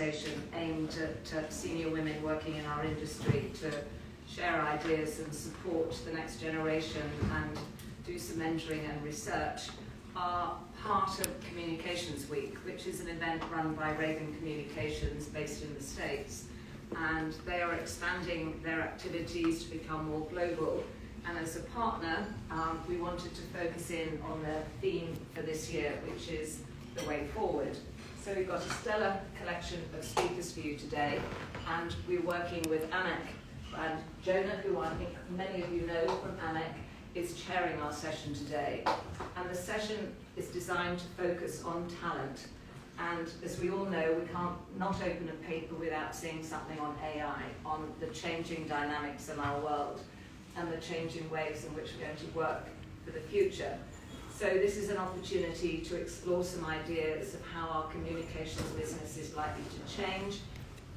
aimed at senior women working in our industry to share ideas and support the next generation and do some mentoring and research, are part of Communications Week, which is an event run by Reagan Communications based in the States. And they are expanding their activities to become more global. And as a partner, we wanted to focus in on the theme for this year, which is the way forward. So we've got a stellar collection of speakers for you today, and we're working with AMEC. And Johna, who I think many of you know from AMEC, is chairing our session today. And the session is designed to focus on talent. And as we all know, we can't not open a paper without seeing something on AI, on the changing dynamics in our world and the changing ways in which we're going to work for the future. So this is an opportunity to explore some ideas of how our communications business is likely to change,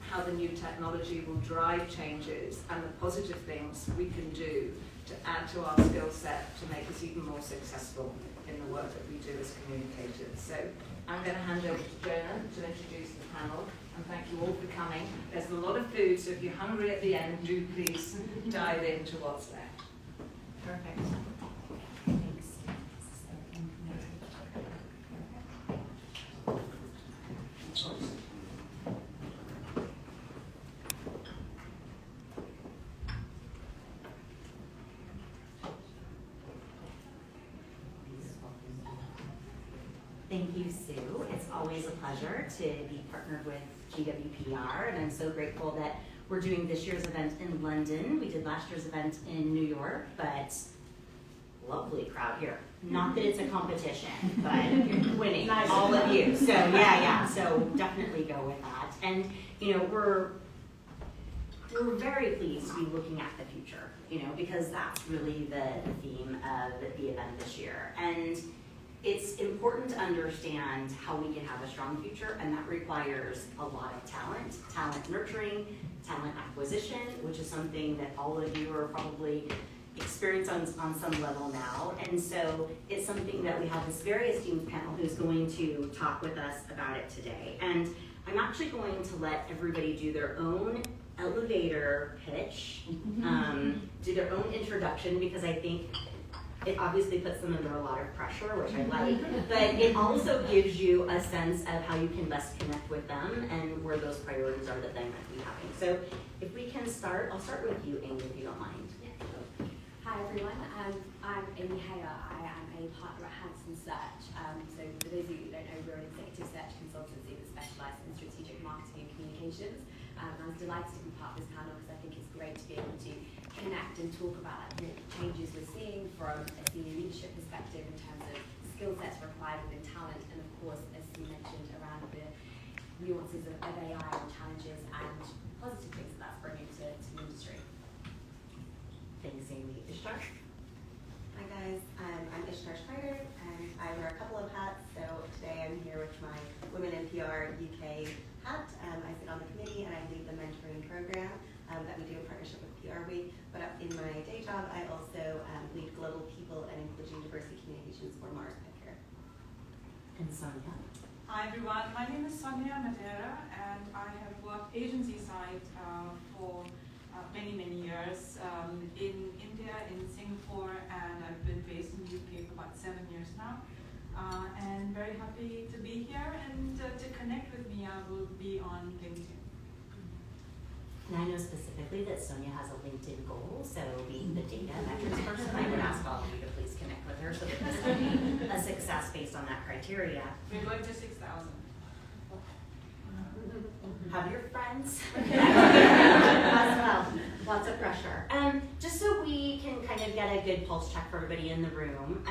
how the new technology will drive changes, and the positive things we can do to add to our skill set to make us even more successful in the work that we do as communicators. So I'm going to hand over to Johna to introduce the panel, and thank you all for coming. There's a lot of food, so if you're hungry at the end, do please dive into what's there. Perfect. Thank you, Sue. It's always a pleasure to be partnered with GWPR, and I'm so grateful that we're doing this year's event in London. We did last year's event in New York, but lovely crowd here. Not that it's a competition, but you're winning, nice. All of you. So yeah, so definitely go with that. And you know, we're very pleased to be looking at the future, you know, because that's really the theme of the event this year. And it's important to understand how we can have a strong future, and that requires a lot of talent nurturing, talent acquisition, which is something that all of you are probably experienced on some level now. And so it's something that we have this very esteemed panel who's going to talk with us about it today. And I'm actually going to let everybody do their own elevator pitch, do their own introduction, because I think it obviously puts them under a lot of pressure, which I like, but it also gives you a sense of how you can best connect with them and where those priorities are that they might be having. So if we can start, I'll start with you, Amy, if you don't mind. Yeah. Hi everyone, I'm Amy Hayer. I am a partner at Hanson Search. So for those of you who don't know, we're an executive search consultancy that specialises in strategic marketing and communications. And I was delighted to be part of this panel because I think it's great to be able to connect and talk about the changes we're seeing from a senior leadership perspective in terms of skill sets required within talent, and of course, as you mentioned, around the nuances of AI and challenges and positive things that that's bringing to the industry. Thanks, Amy. Ishtar? Hi guys, I'm Ishtar Schneider, and I wear a couple of hats. So today I'm here with my Women in PR UK hat. I sit on the committee and I lead the mentoring program that we do in partnership with PR Week. But in my day job, I also lead global people and inclusion diversity communications for Mars Pet Care. And Sonya? Hi everyone, my name is Sonya Madeira, and I have worked agency side for many years in India, in Singapore, and I've been based in the UK for about 7 years now. And very happy to be here, and to connect with me, I will be on LinkedIn. And I know specifically that Sonya has a LinkedIn goal, so being the data metrics person, I would ask all of you to please connect with her so that this can be a success based on that criteria. We're going to 6,000. Have your friends as well. Lots of pressure. Just so we can kind of get a good pulse check for everybody in the room,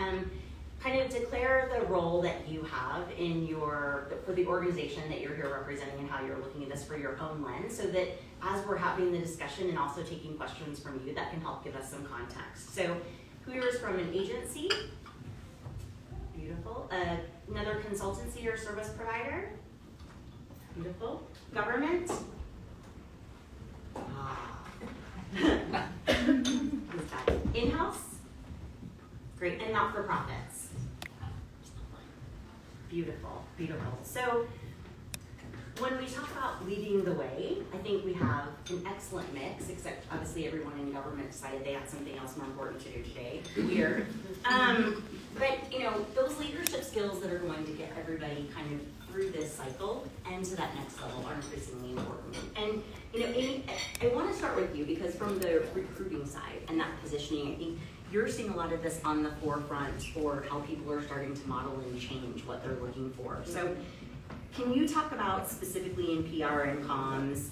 kind of declare the role that you have in for the organization that you're here representing and how you're looking at this for your own lens, so that as we're having the discussion and also taking questions from you, that can help give us some context. So who here is from an agency? Beautiful. Another consultancy or service provider? Beautiful. Government? In-house? Great. And not-for-profits? Beautiful, beautiful. So when we talk about about leading the way, I think we have an excellent mix, except obviously everyone in government decided they had something else more important to do today. Weird. But those leadership skills that are going to get everybody kind of through this cycle and to that next level are increasingly important. And Amy, I want to start with you because from the recruiting side and that positioning, I think you're seeing a lot of this on the forefront for how people are starting to model and change what they're looking for. So can you talk about specifically in PR and comms,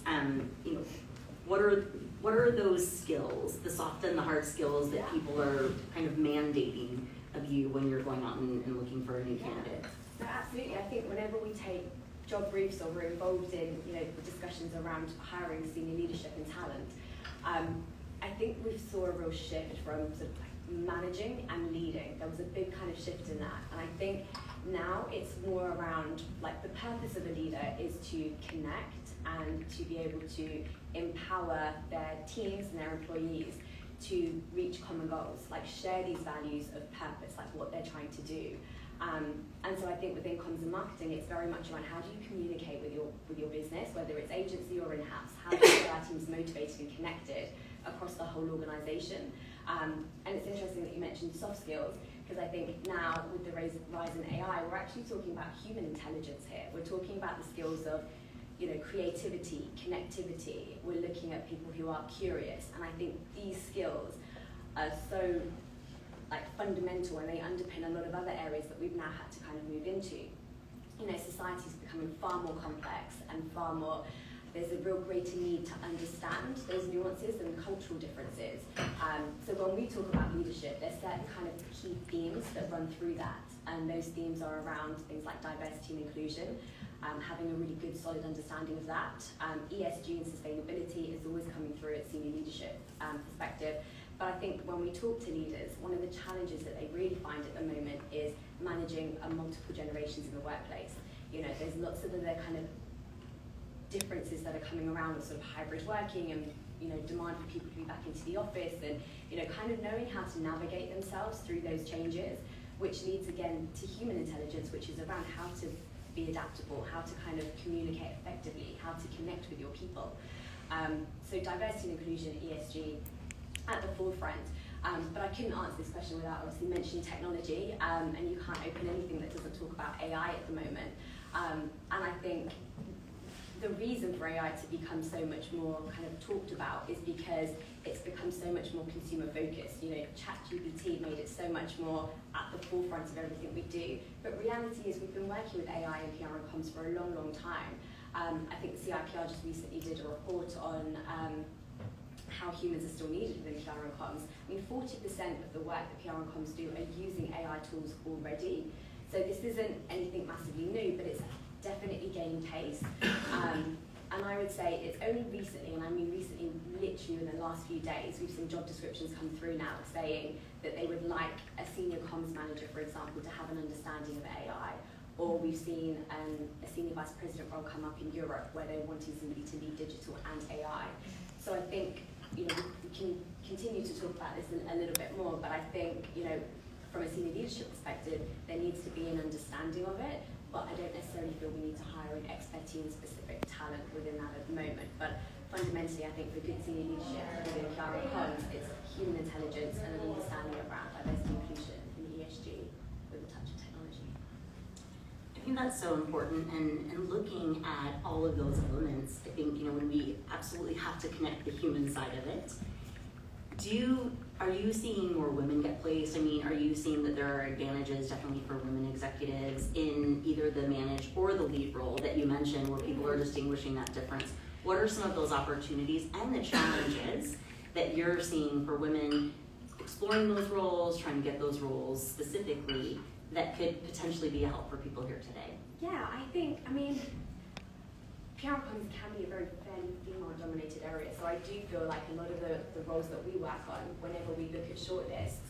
what are those skills, the soft and the hard skills that people are kind of mandating of you when you're going out and looking for a new candidate? No, absolutely. I think whenever we take job briefs or we're involved in discussions around hiring senior leadership and talent, I think we saw a real shift from sort of managing and leading. There was a big kind of shift in that, and I think now it's more around the purpose of a leader is to connect and to be able to empower their teams and their employees to reach common goals, share these values of purpose, what they're trying to do. And so I think within comms and marketing, it's very much around how do you communicate with your business, whether it's agency or in-house, how do you get our teams motivated and connected across the whole organization. And it's interesting that you mentioned soft skills, because I think now with the rise in AI, we're actually talking about human intelligence here. We're talking about the skills of creativity, connectivity. We're looking at people who are curious, and I think these skills are so fundamental, and they underpin a lot of other areas that we've now had to kind of move into. Society's becoming far more complex and far more. There's a real greater need to understand those nuances and cultural differences. So when we talk about leadership, there's certain kind of key themes that run through that, and those themes are around things like diversity and inclusion, having a really good, solid understanding of that. ESG and sustainability is always coming through at senior leadership perspective. But I think when we talk to leaders, one of the challenges that they really find at the moment is managing multiple generations in the workplace. There's lots of other kind of differences that are coming around with sort of hybrid working and demand for people to be back into the office and kind of knowing how to navigate themselves through those changes, which leads again to human intelligence, which is around how to be adaptable, how to kind of communicate effectively, how to connect with your people. So diversity and inclusion, ESG, at the forefront. But I couldn't answer this question without obviously mentioning technology, and you can't open anything that doesn't talk about AI at the moment. And I think the reason for AI to become so much more kind of talked about is because it's become so much more consumer focused. ChatGPT made it so much more at the forefront of everything we do. But reality is we've been working with AI and PR and comms for a long, long time. I think CIPR just recently did a report on how humans are still needed within PR and comms. I mean, 40% of the work that PR and comms do are using AI tools already. So this isn't anything massively new, but it's definitely gaining pace. And I would say it's only recently, and I mean recently, literally in the last few days, we've seen job descriptions come through now saying that they would like a senior comms manager, for example, to have an understanding of AI. Or we've seen a senior vice president role come up in Europe where they're wanting somebody to lead digital and AI. So I think we can continue to talk about this a little bit more, but I think from a senior leadership perspective, there needs to be an understanding of it. But I don't necessarily feel we need to hire an expertise-specific talent within that at the moment. But fundamentally, I think for good senior leadership within PR and comms, it's human intelligence and an understanding around diversity, inclusion, and ESG with a touch of technology. I think that's so important, and looking at all of those elements, I think when we absolutely have to connect the human side of it. Are you seeing more women get placed? I mean, are you seeing that there are advantages definitely for women executives in either the manage or the lead role that you mentioned where people are distinguishing that difference? What are some of those opportunities and the challenges that you're seeing for women exploring those roles, trying to get those roles specifically that could potentially be a help for people here today? Yeah, PR and comms can be a very fairly female-dominated area, so I do feel like a lot of the roles that we work on, whenever we look at shortlists,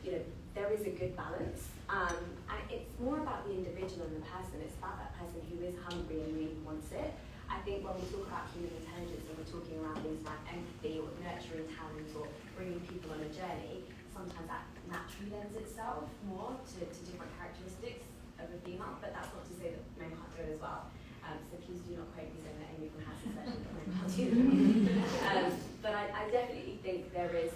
there is a good balance, and it's more about the individual and the person. It's about that person who is hungry and really wants it. I think when we talk about human intelligence and we're talking around things like empathy or nurturing talent or bringing people on a journey, sometimes that naturally lends itself more to different characteristics of a female, but that's not to say that men can't do it as well. So please do not quote me saying that Amy from Hanson said about but I definitely think there is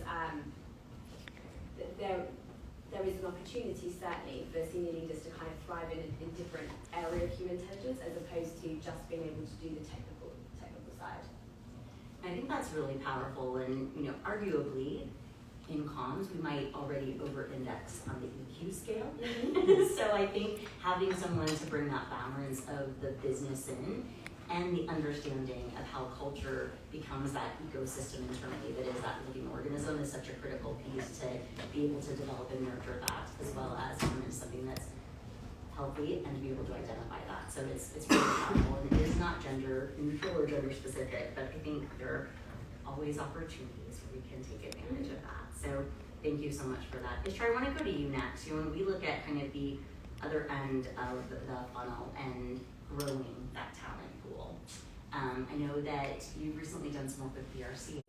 there is an opportunity certainly for senior leaders to kind of thrive in a different area of human intelligence as opposed to just being able to do the technical side. I think that's really powerful, and arguably in comms we might already over-index on the EQ scale. So I think having someone to bring that balance of the business in and the understanding of how culture becomes that ecosystem internally that is that living organism is such a critical piece to be able to develop and nurture that, as well as turn into something that's healthy and to be able to identify that. So it's really powerful, and it is not gender neutral or gender specific, but I think there are always opportunities where we can take advantage of that. So thank you so much for that. Ishtar, I want to go to you next. When we look at kind of the other end of the funnel and growing that talent pool, I know that you've recently done some work with PRC.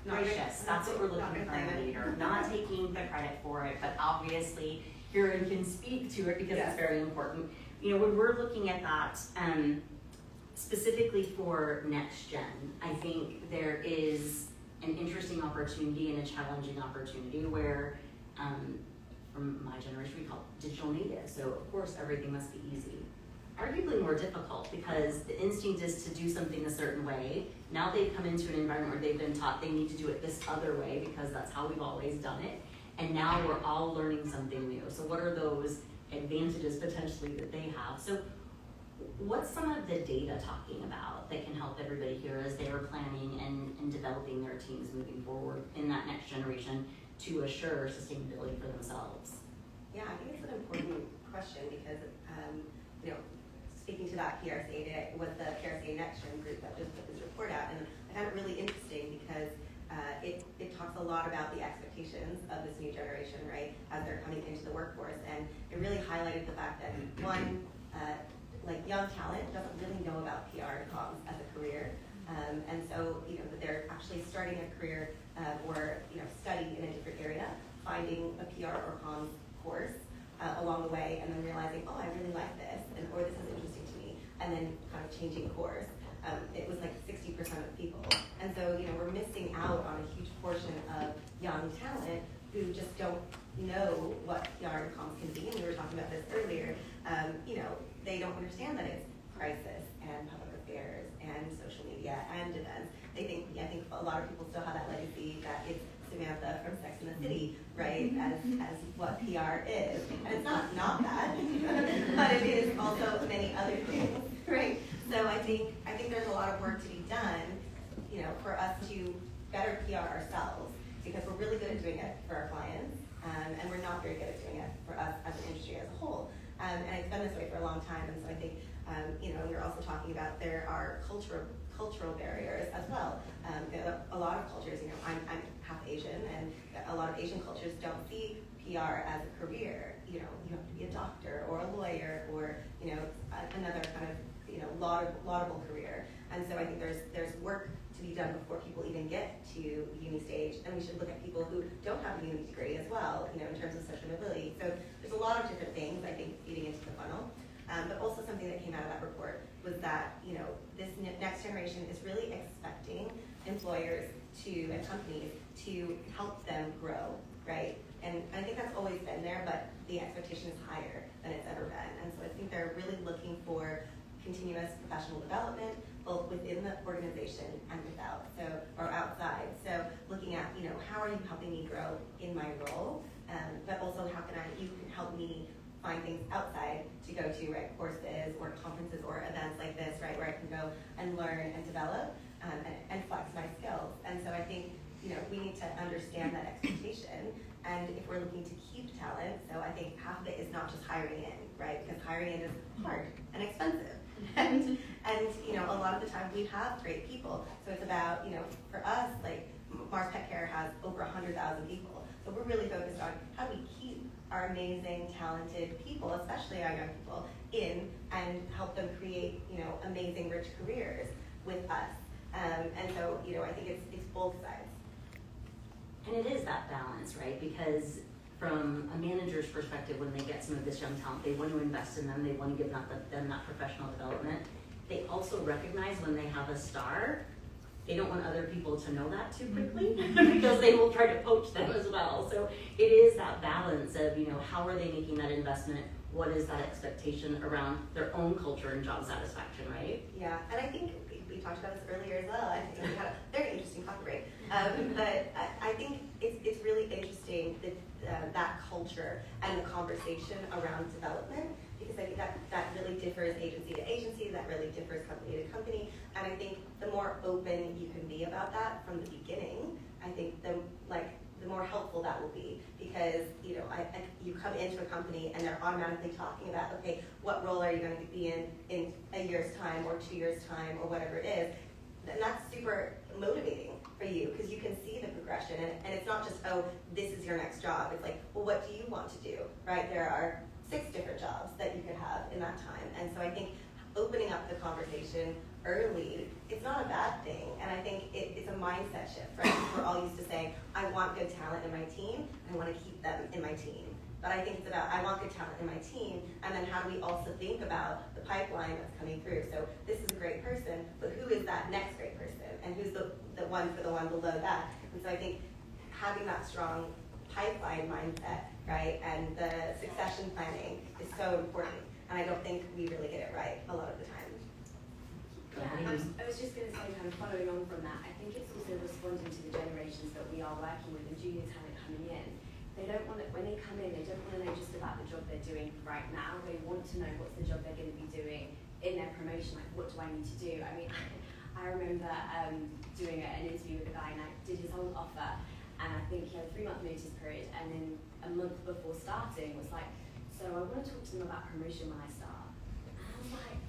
Gracious, that's what we're looking for in a leader. Not taking the credit for it, but obviously Kieran can speak to it because it's very important. When we're looking at that, specifically for next gen, I think there is an interesting opportunity and a challenging opportunity where, from my generation, we call it digital native. So of course everything must be easy. Arguably more difficult because the instinct is to do something a certain way. Now they've come into an environment where they've been taught they need to do it this other way because that's how we've always done it. And now we're all learning something new. So what are those advantages potentially that they have? So what's some of the data talking about that can help everybody here as they are planning and developing their teams moving forward in that next generation to assure sustainability for themselves? Yeah, I think it's an important question because, speaking to that PRCA data, it was the PRCA Next Gen group that just put this report out, and I found it really interesting because it talks a lot about the expectations of this new generation, right, as they're coming into the workforce, and it really highlighted the fact that one, young talent doesn't really know about PR and comms as a career, and so that they're actually starting a career or study in a different area, finding a PR or comms course along the way, and then realizing, oh, I really like this, or this is interesting to me, and then kind of changing course. It was like 60% of people, and so we're missing out on a huge portion of young talent who just don't know what PR and comms can be. And we were talking about this earlier. They don't understand that it's crisis and public affairs and social media and events. I think a lot of people still have that legacy that it's Samantha from Sex and the City, right, as what PR is. And it's not that, but it is also many other things, right? So I think there's a lot of work to be done, for us to better PR ourselves, because we're really good at doing it for our clients, and we're not very good at doing it for us as an industry as a whole. And it's been this way for a long time, and so I think, we're also talking about there are cultural barriers as well. A lot of cultures, I'm half Asian, and a lot of Asian cultures don't see PR as a career. You have to be a doctor or a lawyer or another kind of laudable career. And so I think there's work to be done before people even get to uni stage, and we should look at people who don't have a uni degree as well, in terms of social mobility. So there's a lot of different things, I think, feeding into the funnel. But also something that came out of that report was that, this next generation is really expecting employers and companies to help them grow, right? And I think that's always been there, but the expectation is higher than it's ever been. And so I think they're really looking for continuous professional development, both within the organization and without, or outside. So looking at, how are you helping me grow in my role, but also how you can help me find things outside to go to, right, courses or conferences or events like this, right, where I can go and learn and develop and flex my skills. And so I think, we need to understand that expectation. And if we're looking to keep talent, so I think half of it is not just hiring in, right, because hiring in is hard and expensive. And a lot of the time we have great people. So it's about, for us, like Mars Pet Care has over 100,000 people. So we're really focused on how do we keep our amazing, talented people, especially our young people, in and help them create, amazing, rich careers with us. And so, I think it's both sides. And it is that balance, right? Because from a manager's perspective, when they get some of this young talent, they want to invest in them, they want to give them that professional development. They also recognize when they have a star, they don't want other people to know that too quickly because they will try to poach them as well. So it is that balance of, how are they making that investment? What is that expectation around their own culture and job satisfaction, right? Yeah, and I think we talked about this earlier as well. I think we had a very interesting coffee break. But I think it's really interesting that culture and the conversation around development, because I think that really differs agency to agency, that really differs company to company. And I think the more open you can be about that from the beginning, I think the more helpful that will be, because you come into a company and they're automatically talking about, okay, what role are you going to be in a year's time or 2 years' time or whatever it is, and that's super motivating for you because you can see the progression, and it's not just, oh, this is your next job. It's like, well, what do you want to do, right? There are 6 different jobs that you could have in that time, and so I think opening up the conversation early, it's not a bad thing, and I think it's a mindset shift, right? We're all used to saying, I want good talent in my team, I want to keep them in my team. But I think it's about, I want good talent in my team, and then how do we also think about the pipeline that's coming through? So this is a great person, but who is that next great person? And who's the one for the one below that? And so I think having that strong pipeline mindset, right, and the succession planning is so important. And I don't think we really get it right a lot of the time. Yeah, I was just going to say, kind of following on from that, I think it's also responding to the generations that we are working with and junior talent coming in. They don't want to, when they come in, they don't want to know just about the job they're doing right now. They want to know what's the job they're going to be doing in their promotion, like what do I need to do? I mean, I remember doing an interview with a guy and I did his whole offer, and I think he had a 3-month notice period, and then a month before starting was like, so I want to talk to them about promotion when I start. And I was like,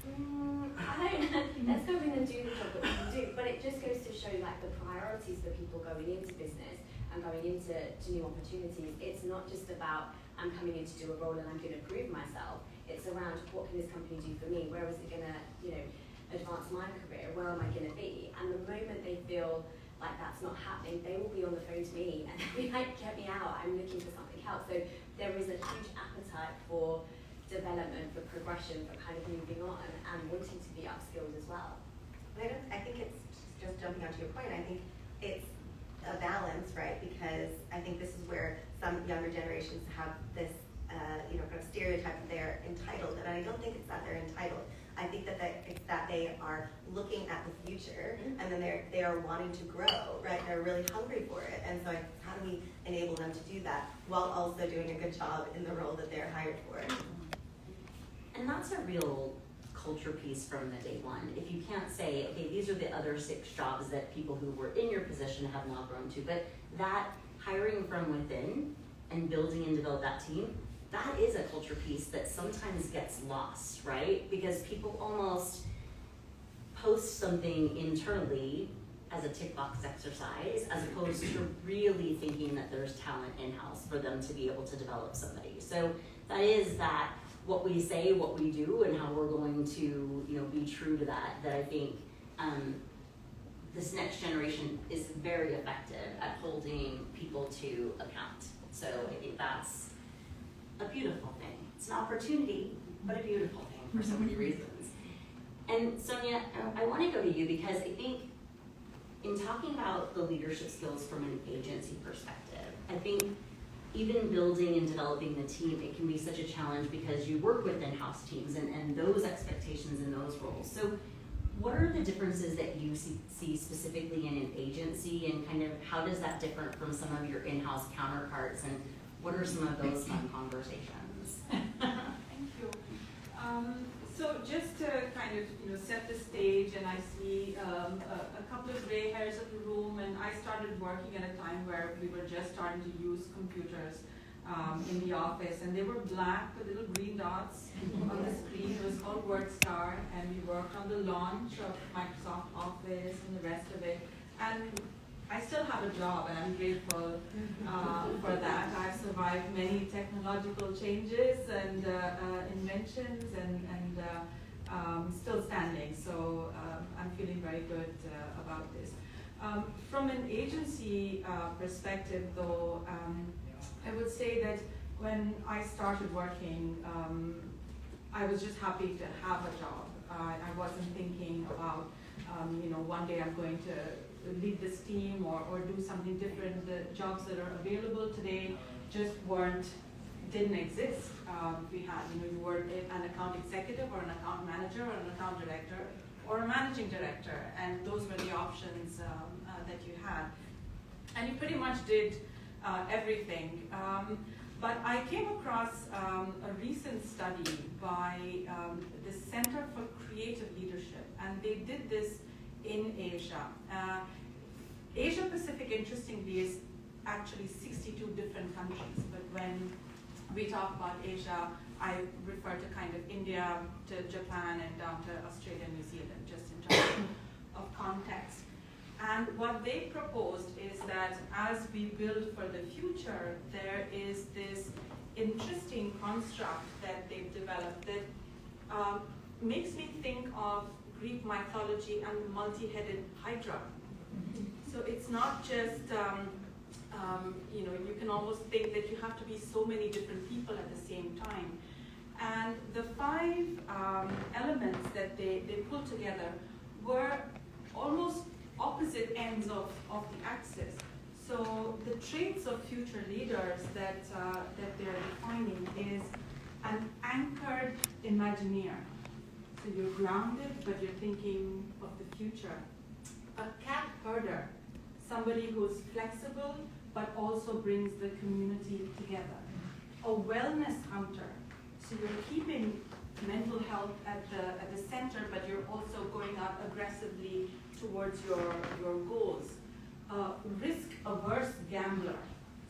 I don't know, let's go in and do the job that we can do. But it just goes to show like the priorities for people going into business and going into new opportunities. It's not just about I'm coming in to do a role and I'm going to prove myself. It's around what can this company do for me? Where is it going to, advance my career? Where am I going to be? And the moment they feel like that's not happening, they will be on the phone to me and they'll be like, get me out, I'm looking for something else. So there is a huge appetite for development, for progression, for kind of moving on and wanting to be upskilled as well. I think it's just jumping onto your point. I think it's a balance, right? Because I think this is where some younger generations have this, kind of stereotype that they're entitled, and I don't think it's that they're entitled. I think that it's that they are looking at the future, and then they are wanting to grow, right? They're really hungry for it, and so how do we enable them to do that while also doing a good job in the role that they're hired for? And that's a real culture piece from the day one. If you can't say, okay, these are the other 6 jobs that people who were in your position have now grown to, but that hiring from within and building and develop that team, that is a culture piece that sometimes gets lost, right? Because people almost post something internally as a tick box exercise, as opposed to really thinking that there's talent in-house for them to be able to develop somebody. So that is that what we say, what we do, and how we're going to, be true to that I think this next generation is very effective at holding people to account. So I think that's a beautiful thing. It's an opportunity, but a beautiful thing for so many reasons. And Sonya, I want to go to you because I think in talking about the leadership skills from an agency perspective, I think even building and developing the team, it can be such a challenge because you work with in-house teams and those expectations and those roles. So what are the differences that you see specifically in an agency, and kind of how does that differ from some of your in-house counterparts, and what are some of those fun conversations? Thank you. So just to kind of set the stage, and I see a couple of gray hairs in the room, and I started working at a time where we were just starting to use computers in the office, and they were black with little green dots on the screen. It was called WordStar, and we worked on the launch of Microsoft Office and the rest of it. And I still have a job, and I'm grateful for that. I've survived many technological changes and inventions, and still standing. So I'm feeling very good about this. From an agency perspective, though, I would say that when I started working, I was just happy to have a job. I wasn't thinking about, one day I'm going to lead this team or do something different. The jobs that are available today just didn't exist. We had, you were an account executive or an account manager or an account director or a managing director, and those were the options that you had. And you pretty much did everything. But I came across a recent study by the Center for Creative Leadership, and they did this in Asia. Asia Pacific, interestingly, is actually 62 different countries, but when we talk about Asia, I refer to kind of India, to Japan, and down to Australia and New Zealand, just in terms of context. And what they proposed is that as we build for the future, there is this interesting construct that they've developed that makes me think of Greek mythology and the multi-headed Hydra. So it's not just, you can almost think that you have to be so many different people at the same time. And the 5 elements that they pulled together were almost opposite ends of the axis. So the traits of future leaders that they're defining is an anchored Imagineer. So you're grounded, but you're thinking of the future. A cat herder, somebody who's flexible, but also brings the community together. A wellness hunter, so you're keeping mental health at the center, but you're also going out aggressively towards your goals. Risk-averse gambler.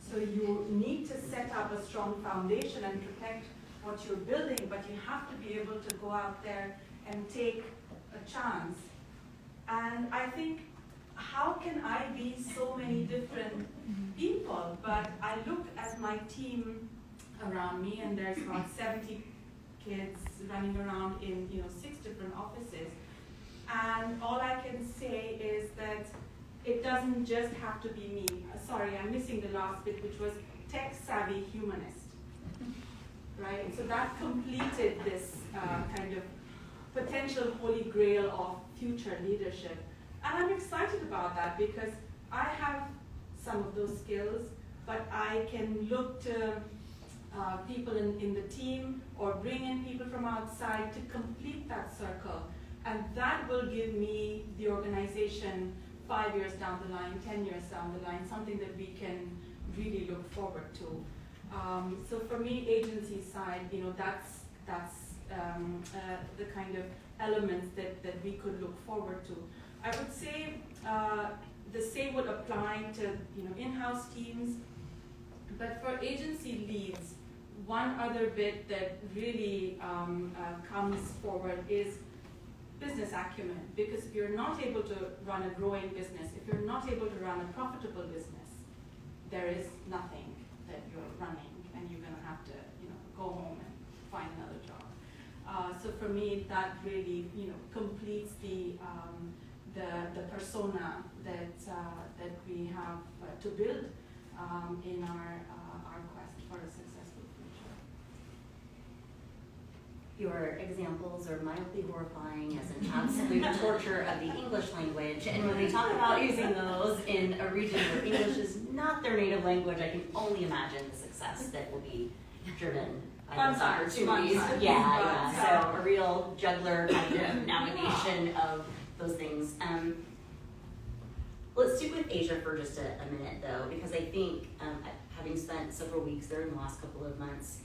So you need to set up a strong foundation and protect what you're building, but you have to be able to go out there and take a chance. And I think, how can I be so many different people? But I look at my team around me, and there's about 70 kids running around in 6 different offices. And all I can say is that it doesn't just have to be me. Sorry, I'm missing the last bit, which was tech-savvy humanist. Right? So that completed this kind of potential holy grail of future leadership. And I'm excited about that because I have some of those skills, but I can look to people in the team or bring in people from outside to complete that circle. And that will give me the organization 5 years down the line, 10 years down the line, something that we can really look forward to. So for me, agency side, that's the kind of elements that we could look forward to. I would say the same would apply to in-house teams, but for agency leads, one other bit that really comes forward is business acumen, because if you're not able to run a growing business, if you're not able to run a profitable business, there is nothing that you're running, and you're going to have to go home and find another job. So for me, that really completes the persona that we have to build in our quest for a successful future. Your examples are mildly horrifying as an absolute torture of the English language. And when we talk about using those in a region where English is not their native language, I can only imagine the success that will be driven by those opportunities. So a real juggler kind of navigation of those things. Let's stick with Asia for just a minute, though, because I think having spent several weeks there in the last couple of months,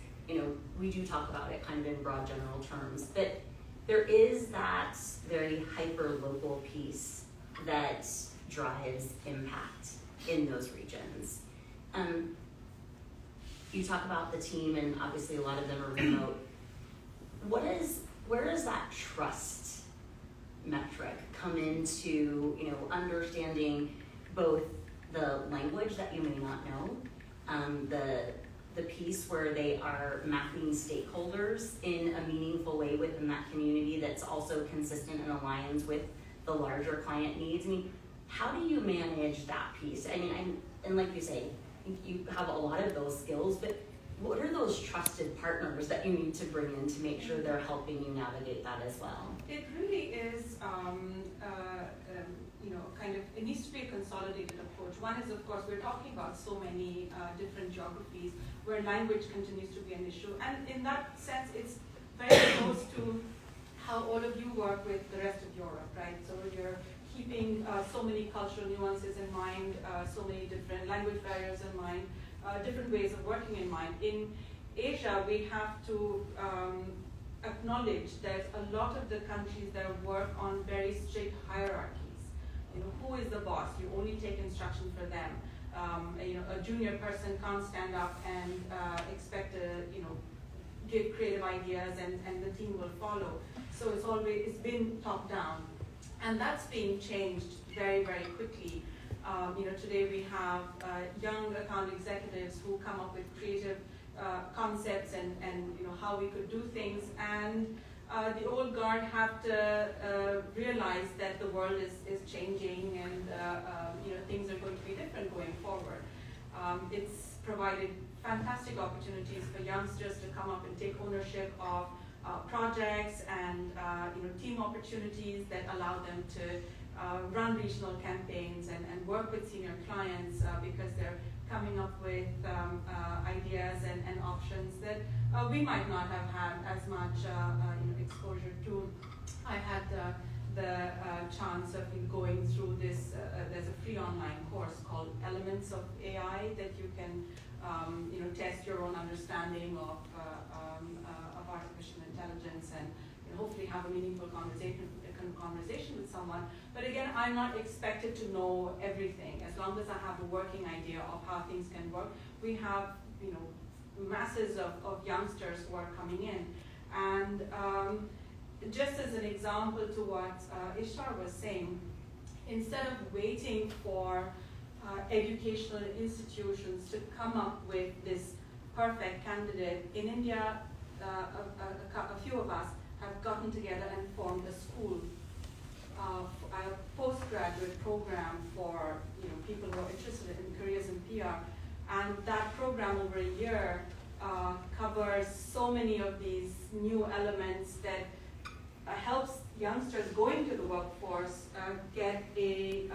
we do talk about it kind of in broad general terms, but there is that very hyper-local piece that drives impact in those regions. You talk about the team, and obviously a lot of them are remote. Where does that trust metric come into, understanding both the language that you may not know, the piece where they are mapping stakeholders in a meaningful way within that community that's also consistent and aligns with the larger client needs? I mean, how do you manage that piece? I mean, and like you say, think you have a lot of those skills, but what are those trusted partners that you need to bring in to make sure they're helping you navigate that as well? It really is, it needs to be a consolidated approach. One is, of course, we're talking about so many different geographies where language continues to be an issue. And in that sense, it's very close to how all of you work with the rest of Europe, right? So you're keeping so many cultural nuances in mind, so many different language barriers in mind, different ways of working in mind. In Asia, we have to acknowledge that a lot of the countries that work on very strict hierarchies. Who is the boss? You only take instruction for them. A junior person can't stand up and expect to, give creative ideas and the team will follow. So it's been top down. And that's being changed very, very quickly. Today we have young account executives who come up with creative concepts and how we could do things, and the old guard have to realize that the world is changing and things are going to be different going forward. It's provided fantastic opportunities for youngsters to come up and take ownership of projects and team opportunities that allow them to run regional campaigns and work with senior clients because they're coming up with ideas and options that we might not have had as much exposure to. I had the chance of going through this, there's a free online course called Elements of AI that you can test your own understanding of artificial intelligence and hopefully have a meaningful conversation with someone. But again, I'm not expected to know everything. As long as I have a working idea of how things can work, we have masses of youngsters who are coming in. And just as an example to what Ishtar was saying, instead of waiting for educational institutions to come up with this perfect candidate, in India, a few of us have gotten together and formed a school, a postgraduate program for people who are interested in careers in PR. And that program over a year covers so many of these new elements that helps youngsters going to the workforce get a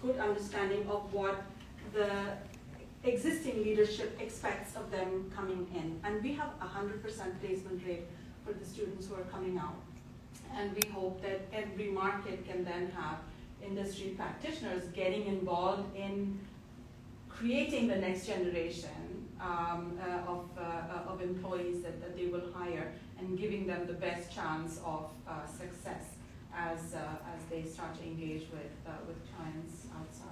good understanding of what the existing leadership expects of them coming in. And we have 100% placement rate for the students who are coming out. And we hope that every market can then have industry practitioners getting involved in creating the next generation of employees that they will hire and giving them the best chance of success as they start to engage with clients outside.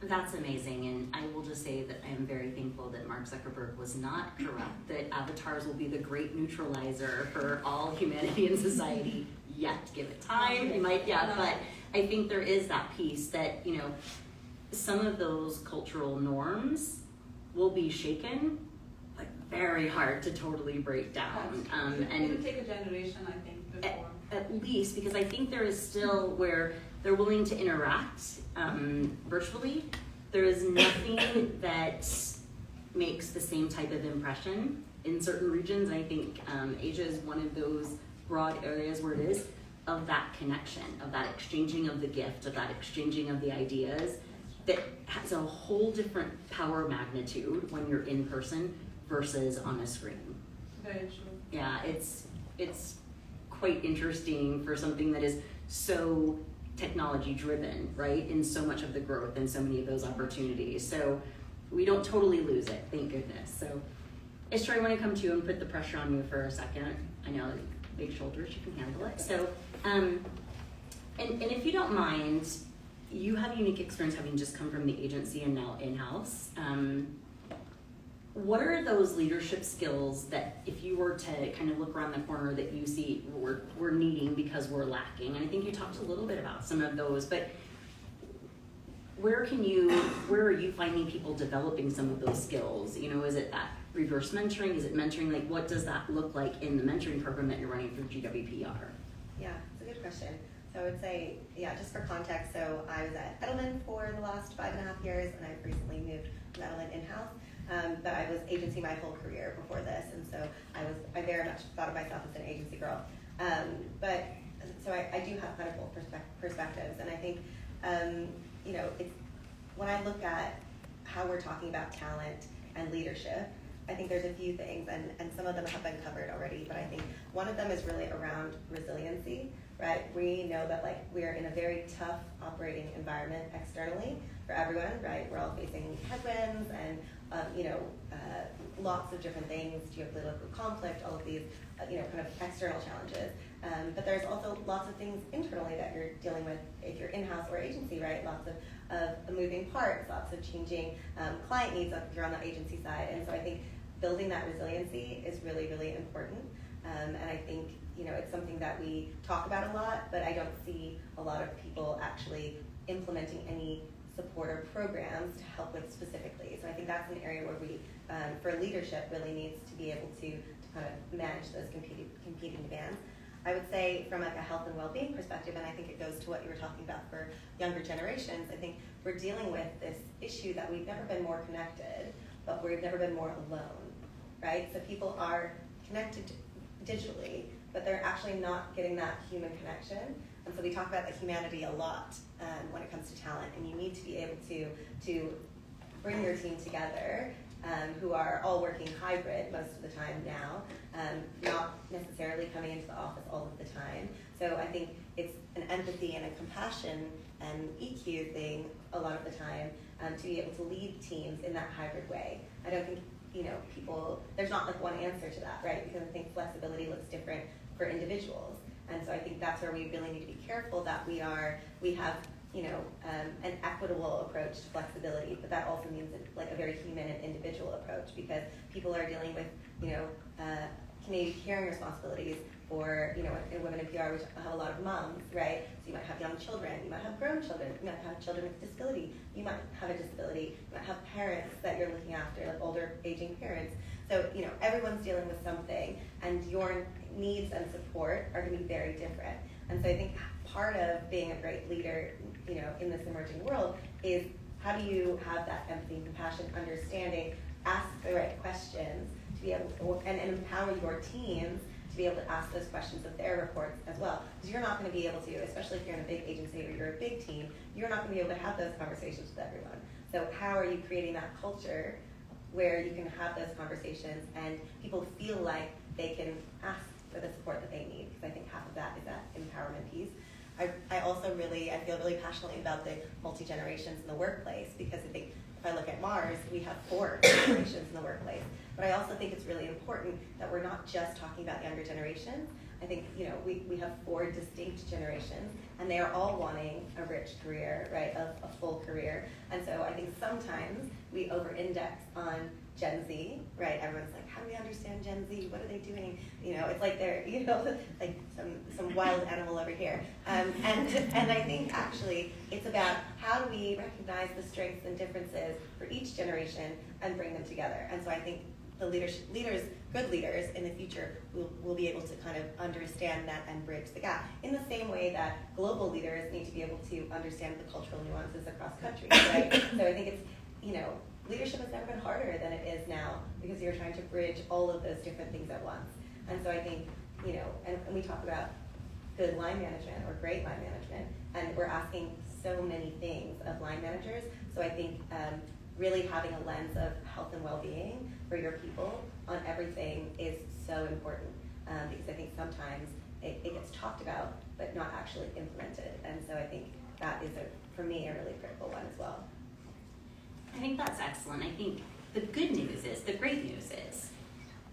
That's amazing, and I will just say that I am very thankful that Mark Zuckerberg was not correct, that avatars will be the great neutralizer for all humanity and society. Yet, give it time, you might, but I think there is that piece that, some of those cultural norms will be shaken, but very hard to totally break down. And it would take a generation, I think, before. At least, because I think there is still where they're willing to interact virtually. There is nothing that makes the same type of impression in certain regions. I think Asia is one of those broad areas where it is of that connection, of that exchanging of the gift, of that exchanging of the ideas that has a whole different power magnitude when you're in person versus on a screen. Very true. Yeah, it's quite interesting for something that is so technology driven, right? In so much of the growth and so many of those opportunities. So we don't totally lose it, thank goodness. So Ishtar, I want to come to you and put the pressure on you for a second. I know, big shoulders, you can handle it. So, and if you don't mind, you have unique experience having just come from the agency and now in-house. What are those leadership skills that if you were to kind of look around the corner that you see we're needing because we're lacking? And I think you talked a little bit about some of those, but where are you finding people developing some of those skills? Is it that reverse mentoring? Is it mentoring? What does that look like in the mentoring program that you're running through GWPR? Yeah, it's a good question. So I would say, yeah, just for context, so I was at Edelman for the last 5.5 years, and I've recently moved from Edelman in-house. But I was agency my whole career before this, and so I very much thought of myself as an agency girl. But so I do have kind of both perspectives, and I think, you know, it's, when I look at how we're talking about talent and leadership, I think there's a few things, and some of them have been covered already, but I think one of them is really around resiliency, right? We know that, like, we're in a very tough operating environment externally for everyone, right? We're all facing headwinds and, you know, lots of different things, geopolitical conflict, all of these, you know, kind of external challenges. But there's also lots of things internally that you're dealing with if you're in-house or agency, right? Lots of moving parts, lots of changing client needs if you're on the agency side. And so I think building that resiliency is really, really important. And I think, you know, it's something that we talk about a lot, but I don't see a lot of people actually implementing any support or programs to help with specifically. So I think that's an area where we, for leadership, really needs to be able to kind of manage those competing demands. I would say from like a health and well-being perspective, and I think it goes to what you were talking about for younger generations, I think we're dealing with this issue that we've never been more connected, but we've never been more alone, right? So people are connected digitally, but they're actually not getting that human connection. And so we talk about the humanity a lot when it comes to talent, and you need to be able to bring your team together, who are all working hybrid most of the time now, not necessarily coming into the office all of the time. So I think it's an empathy and a compassion and EQ thing a lot of the time to be able to lead teams in that hybrid way. I don't think, you know, people, there's not like one answer to that, right? Because I think flexibility looks different for individuals. And so I think that's where we really need to be careful that we have, you know, an equitable approach to flexibility, but that also means like a very human and individual approach, because people are dealing with, you know, community caring responsibilities, or, you know, in Women in PR, we have a lot of moms, right? So you might have young children, you might have grown children, you might have children with disability, you might have a disability, you might have parents that you're looking after, like older aging parents. So, you know, everyone's dealing with something, and your needs and support are going to be very different. And so I think part of being a great leader, you know, in this emerging world is how do you have that empathy and compassion, understanding, ask the right questions to be able to, and empower your teams to be able to ask those questions of their reports as well. Because you're not going to be able to, especially if you're in a big agency or you're a big team, you're not going to be able to have those conversations with everyone. So how are you creating that culture where you can have those conversations and people feel like they can ask for the support that they need? Because I think half of that is that empowerment piece. I also I feel really passionately about the multi-generations in the workplace, because I think if I look at Mars, we have 4 generations in the workplace. But I also think it's really important that we're not just talking about younger generations. I think, you know, we have 4 distinct generations, and they are all wanting a rich career, right, a full career. And so I think sometimes we over-index on Gen Z, right? Everyone's like, how do we understand Gen Z? What are they doing? You know, it's like they're, you know, like some wild animal over here. And I think actually it's about how do we recognize the strengths and differences for each generation and bring them together. And so I think the leaders, good leaders in the future will be able to kind of understand that and bridge the gap. In the same way that global leaders need to be able to understand the cultural nuances across countries, right? So I think it's, you know, leadership has never been harder than it is now, because you're trying to bridge all of those different things at once. And so I think, you know, and we talk about good line management or great line management, and we're asking so many things of line managers. So I think really having a lens of health and well-being for your people on everything is so important, because I think sometimes it gets talked about but not actually implemented. And so I think that is, for me, a really critical one as well. I think that's excellent. I think the good news is, the great news is,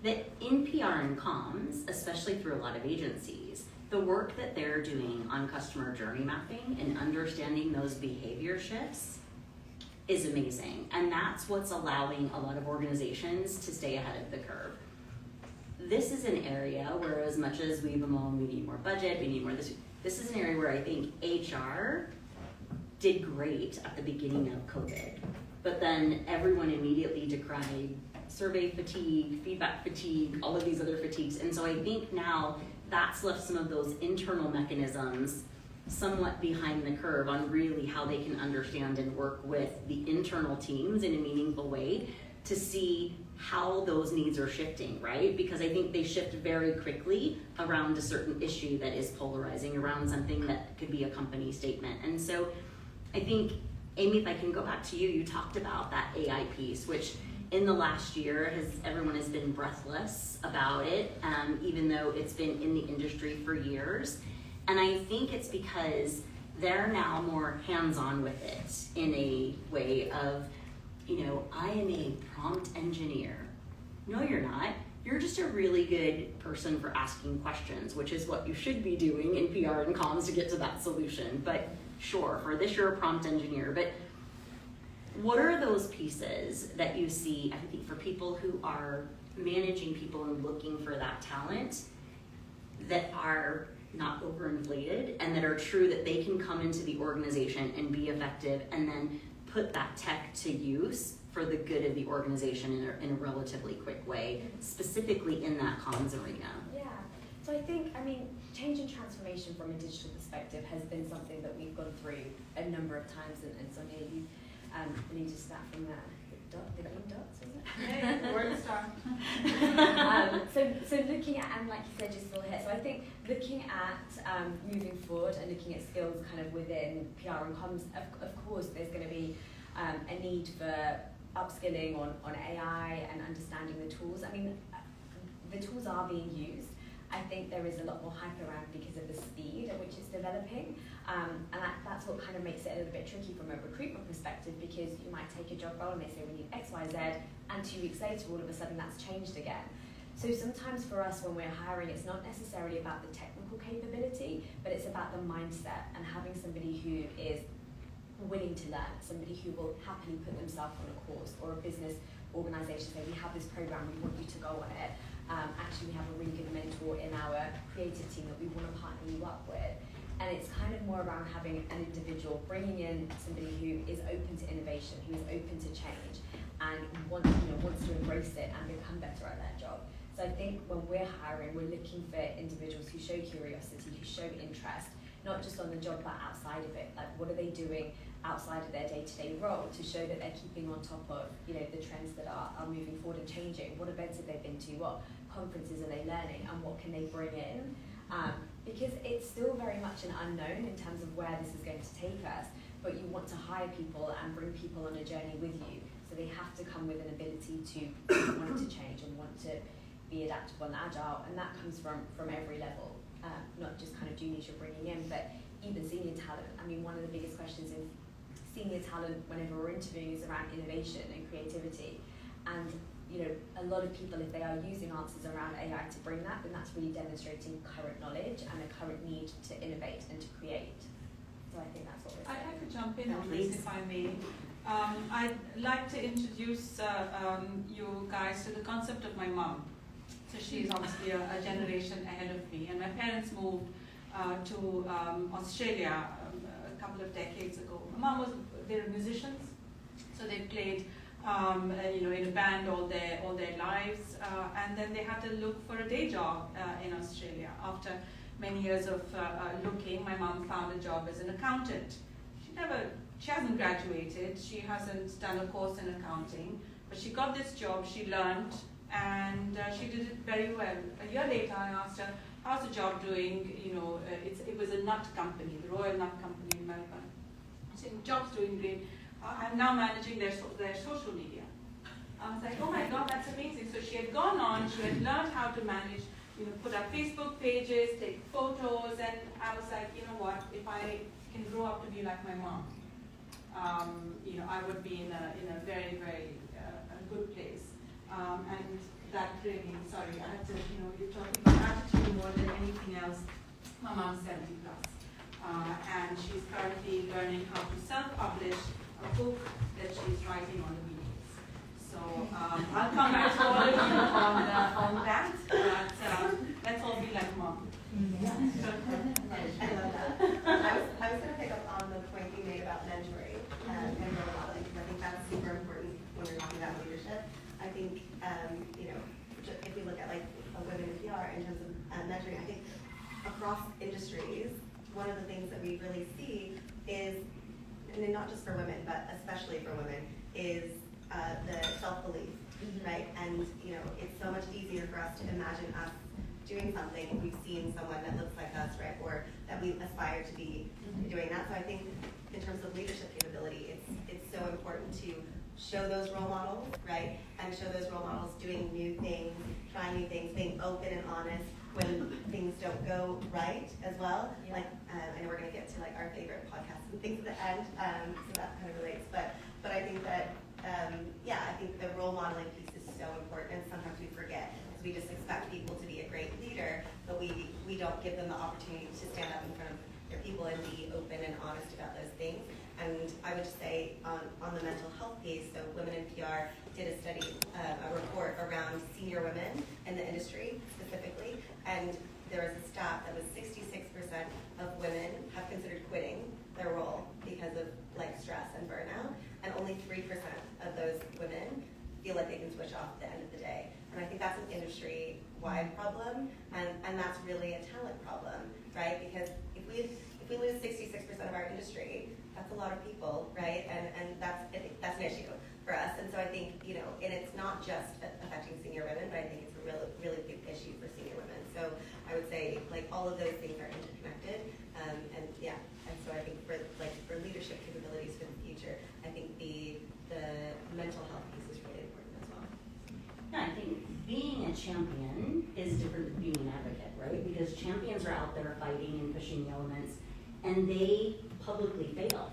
that in PR and comms, especially through a lot of agencies, the work that they're doing on customer journey mapping and understanding those behavior shifts is amazing. And that's what's allowing a lot of organizations to stay ahead of the curve. This is an area where, as much as we bemoan we need more budget, we need more this is an area where I think HR did great at the beginning of COVID. But then everyone immediately decried survey fatigue, feedback fatigue, all of these other fatigues. And so I think now that's left some of those internal mechanisms somewhat behind the curve on really how they can understand and work with the internal teams in a meaningful way to see how those needs are shifting, right? Because I think they shift very quickly around a certain issue that is polarizing, around something that could be a company statement. And so I think, Amy, if I can go back to you, you talked about that AI piece, which in the last year, everyone has been breathless about it, even though it's been in the industry for years. And I think it's because they're now more hands-on with it in a way of, I am a prompt engineer. No, you're not. You're just a really good person for asking questions, which is what you should be doing in PR and comms to get to that solution. But sure, for this you're a prompt engineer. But what are those pieces that you see, I think, for people who are managing people and looking for that talent that are not overinflated and that are true, that they can come into the organization and be effective and then put that tech to use for the good of the organization in a relatively quick way, specifically in that comms arena? Yeah, so I think, change and transformation from a digital perspective has been something that we've gone through a number of times, and Sonya, you need to start from the green dots, was it? Yeah, where to start? So looking at, and like you said, you're still here, so I think looking at moving forward and looking at skills kind of within PR and comms, of course there's going to be a need for upskilling on AI and understanding the tools. The tools are being used. I think there is a lot more hype around because of the speed at which it's developing. And that's what kind of makes it a little bit tricky from a recruitment perspective, because you might take a job role and they say we need X, Y, Z, and 2 weeks later all of a sudden that's changed again. So sometimes for us when we're hiring, it's not necessarily about the technical capability, but it's about the mindset and having somebody who is willing to learn, somebody who will happily put themselves on a course, or a business organisation say, we have this program, we want you to go on it. Actually, we have a really good mentor in our creative team that we want to partner you up with. And it's kind of more around having an individual, bringing in somebody who is open to innovation, who is open to change, and wants to embrace it and become better at their job. So I think when we're hiring, we're looking for individuals who show curiosity, who show interest, not just on the job, but outside of it. Like, what are they doing outside of their day-to-day role to show that they're keeping on top of, the trends that are moving forward and changing? What events have they been to? What conferences are they learning? And what can they bring in? Because it's still very much an unknown in terms of where this is going to take us, but you want to hire people and bring people on a journey with you. So they have to come with an ability to want to change and want to be adaptable and agile, and that comes from every level, not just kind of juniors you're bringing in, but even senior talent. One of the biggest questions in senior talent whenever we're interviewing is around innovation and creativity. And a lot of people, if they are using answers around AI to bring that, then that's really demonstrating current knowledge and a current need to innovate and to create. So I think that's what we're saying. I could jump in on this if I may. I'd like to introduce you guys to the concept of my mom. So she's obviously a generation ahead of me, and my parents moved to Australia a couple of decades ago. My mom they were musicians, so they played in a band all their lives, and then they had to look for a day job in Australia. After many years of looking, my mom found a job as an accountant. She hasn't graduated, she hasn't done a course in accounting, but she got this job, she learned, and she did it very well. A year later, I asked her, how's the job doing? It was a nut company, the Royal Nut Company in Melbourne. She said, job's doing great. I'm now managing their social media. I was like, oh my God, that's amazing. So she had gone on, she had learned how to manage, put up Facebook pages, take photos, and I was like, you know what, if I can grow up to be like my mom, I would be in a very, very good place. And that really, sorry, I had to, you're talking about attitude more than anything else. My mom's 70 plus. And she's currently learning how to self-publish a book that she's writing on the weekends. So I'll come back to all of you on that, but let's all be like mom. Yeah. I love that. I was going to pick up on the point you made about mentoring and role modeling, because I think that's super important when we're talking about leadership. I think, if we look at like a women in PR in terms of mentoring, I think across industries, one of the things that we really see is, and then not just for women, but especially for women, is the self-belief, right? And it's so much easier for us to imagine us doing something if we've seen someone that looks like us, right? Or that we aspire to be doing that. So I think in terms of leadership capability, it's so important to show those role models, right? And show those role models doing new things, trying new things, being open and honest when things don't go right as well. Yeah. Like, I know we're going to get to like our favorite podcasts and things at the end, so that kind of relates. But I think that, I think the role modeling piece is so important, and sometimes we forget because we just expect people to be a great leader, but we don't give them the opportunity to stand up in front of their people and be open and honest about those things. And I would just say on the mental health piece, so Women in PR did a study, a report around senior women in the industry specifically, and there was a stat that was 66% of women have considered quitting their role because of like stress and burnout, and only 3% of those women feel like they can switch off at the end of the day. And I think that's an industry-wide problem, and that's really a talent problem, right? Because if we lose 66% of our industry, that's a lot of people, right? And that's an issue for us. And so I think, and it's not just affecting senior women, but I think it's a really big issue for senior women. So I would say like all of those things are interconnected. And so I think for leadership capabilities for the future, I think the mental health piece is really important as well. Yeah, I think being a champion is different than being an advocate, right? Because champions are out there fighting and pushing the elements, and they publicly fail.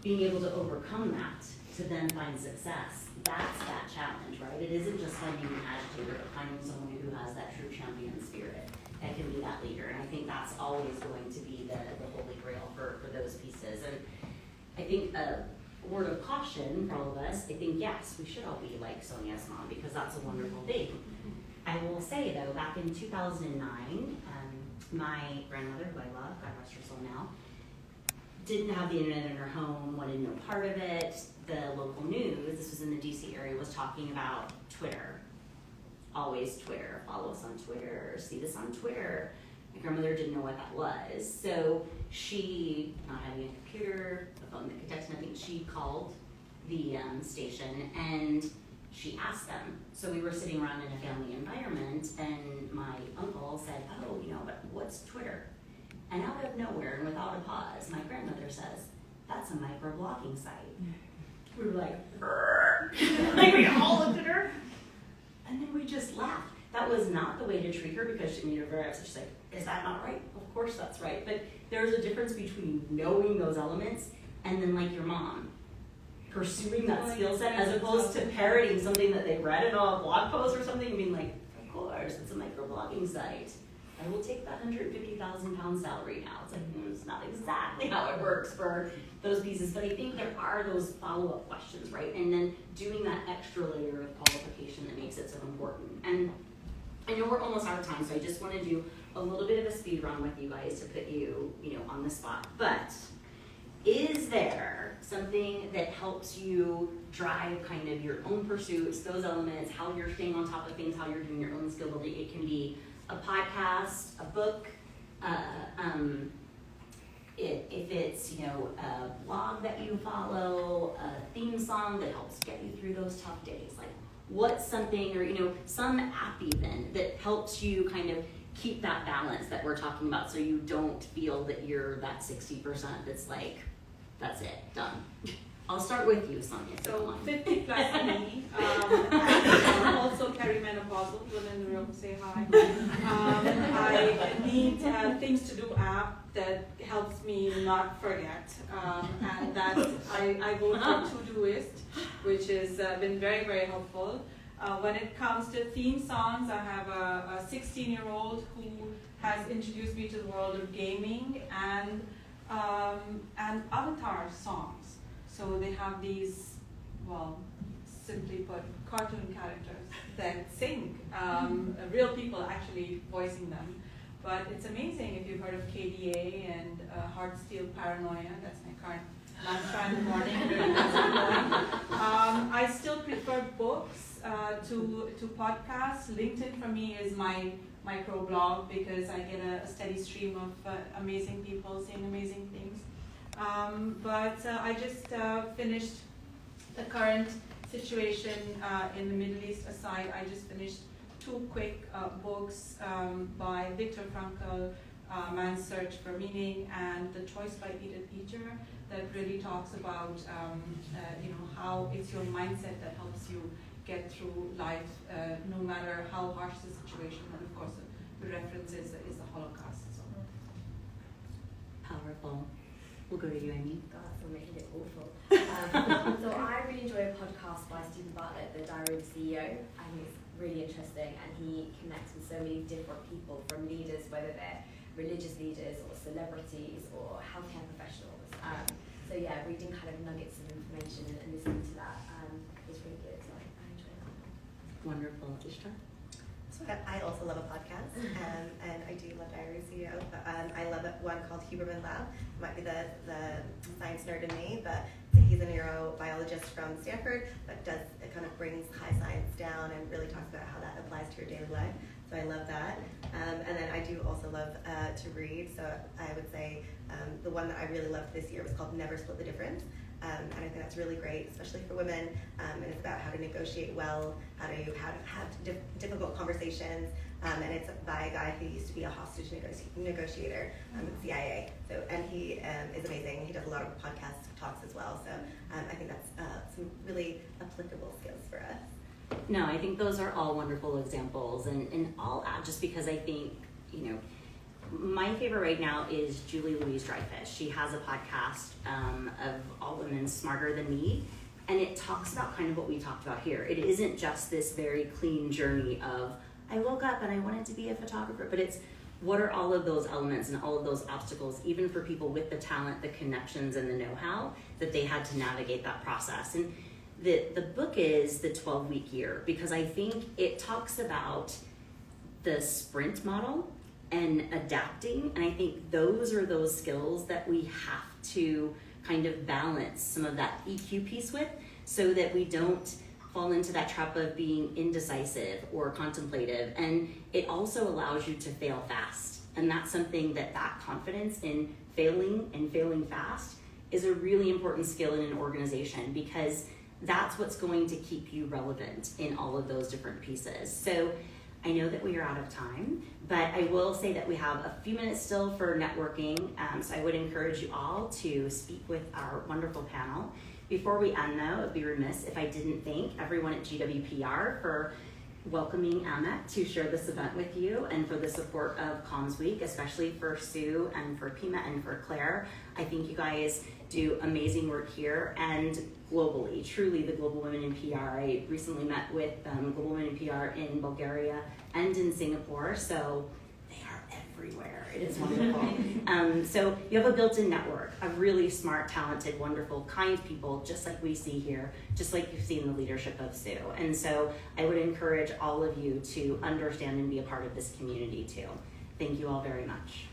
Being able to overcome that to then find success, that's that challenge, right? It isn't just finding an agitator, but finding someone who has that true champion spirit that can be that leader. And I think that's always going to be the holy grail for those pieces. And I think a word of caution for all of us, I think, yes, we should all be like Sonya's mom, because that's a wonderful thing. I will say, though, back in 2009, my grandmother, who I love, God rest her soul now, didn't have the internet in her home, wanted no part of it. The local news, this was in the DC area, was talking about Twitter. Always Twitter, follow us on Twitter, see this on Twitter. My grandmother didn't know what that was. So she, not having a computer, a phone that could text, nothing, she called the station and she asked them. So we were sitting around in a family environment, and my uncle said, oh, but what's Twitter? And out of nowhere, and without a pause, my grandmother says, that's a microblogging site. We were like, like we all looked at her, and then we just laughed. That was not the way to treat her, because she made her very upset. She's like, is that not right? Of course that's right. But there's a difference between knowing those elements and then, like your mom, pursuing that skill set as opposed to parroting something that they read in a blog post or something and being like, of course, it's a microblogging site. I will take that £150,000 salary now. It's like, it's not exactly how it works for those pieces, but I think there are those follow-up questions, right? And then doing that extra layer of qualification that makes it so important. And I know we're almost out of time, so I just want to do a little bit of a speed run with you guys to put you, on the spot. But is there something that helps you drive kind of your own pursuits, those elements, how you're staying on top of things, how you're doing your own skill building? It can be a podcast, a book, if it's, a blog that you follow, a theme song that helps get you through those tough days. Like, what's something, or, some app even that helps you kind of keep that balance that we're talking about, so you don't feel that you're that 60% that's like, that's it, done. I'll start with you, Sonya. So 50 plus me. I'm also perimenopausal. Women in the room, say hi. I need things to do app that helps me not forget, and that's I go to Todoist, which has been very, very helpful. When it comes to theme songs, I have a 16-year-old who has introduced me to the world of gaming and avatar songs. So they have these, simply put, cartoon characters that sing, real people actually voicing them. But it's amazing if you've heard of KDA and Heart Steel Paranoia. That's my current mantra in the morning. I still prefer books to podcasts. LinkedIn for me is my microblog because I get a steady stream of amazing people saying amazing things. But I just finished the current situation in the Middle East aside. I just finished 2 quick books by Viktor Frankl, Man's Search for Meaning, and The Choice by Edith Beecher, that really talks about how it's your mindset that helps you get through life, no matter how harsh the situation. And of course, the reference is the Holocaust. So. Powerful. We'll go to you, Amy. God, that's all making it awful. So I really enjoy a podcast by Stephen Bartlett, The Diary of the CEO. I think it's really interesting, and he connects with so many different people, from leaders, whether they're religious leaders or celebrities or healthcare professionals. So yeah, reading kind of nuggets of information and listening to that is really good. So I enjoy that. Wonderful. Ishtar? So I also love a podcast, and I do love Diary of a CEO, but I love one called Huberman Lab. It might be the science nerd in me, but he's a neurobiologist from Stanford, but it kind of brings high science down and really talks about how that applies to your daily life. So I love that. And then I do also love to read. So I would say the one that I really loved this year was called Never Split the Difference. And I think that's really great, especially for women. And it's about how to negotiate well, how to have difficult conversations. And it's by a guy who used to be a hostage negotiator at the CIA. So, and he is amazing. He does a lot of podcast talks as well. So I think that's some really applicable skills for us. No, I think those are all wonderful examples, and I'll add, just because I think, my favorite right now is Julie Louise-Dreyfus. She has a podcast of All Women Smarter Than Me, and it talks about kind of what we talked about here. It isn't just this very clean journey of, I woke up and I wanted to be a photographer, but it's what are all of those elements and all of those obstacles, even for people with the talent, the connections, and the know-how, that they had to navigate that process. And the book is The 12-Week Year, because I think it talks about the sprint model and adapting, and I think those are those skills that we have to kind of balance some of that EQ piece with, so that we don't fall into that trap of being indecisive or contemplative. And it also allows you to fail fast, and that's something that confidence in failing and failing fast is a really important skill in an organization, because that's what's going to keep you relevant in all of those different pieces. So I know that we are out of time, but I will say that we have a few minutes still for networking. So I would encourage you all to speak with our wonderful panel. Before we end, though, it would be remiss if I didn't thank everyone at GWPR for welcoming AMEC to share this event with you, and for the support of Comms Week, especially for Sue and for Pima and for Claire. I think you guys do amazing work here and globally, truly the Global Women in PR. I recently met with Global Women in PR in Bulgaria and in Singapore, so they are everywhere. It is wonderful. So you have a built-in network of really smart, talented, wonderful, kind people, just like we see here, just like you've seen the leadership of Sue. And so I would encourage all of you to understand and be a part of this community too. Thank you all very much.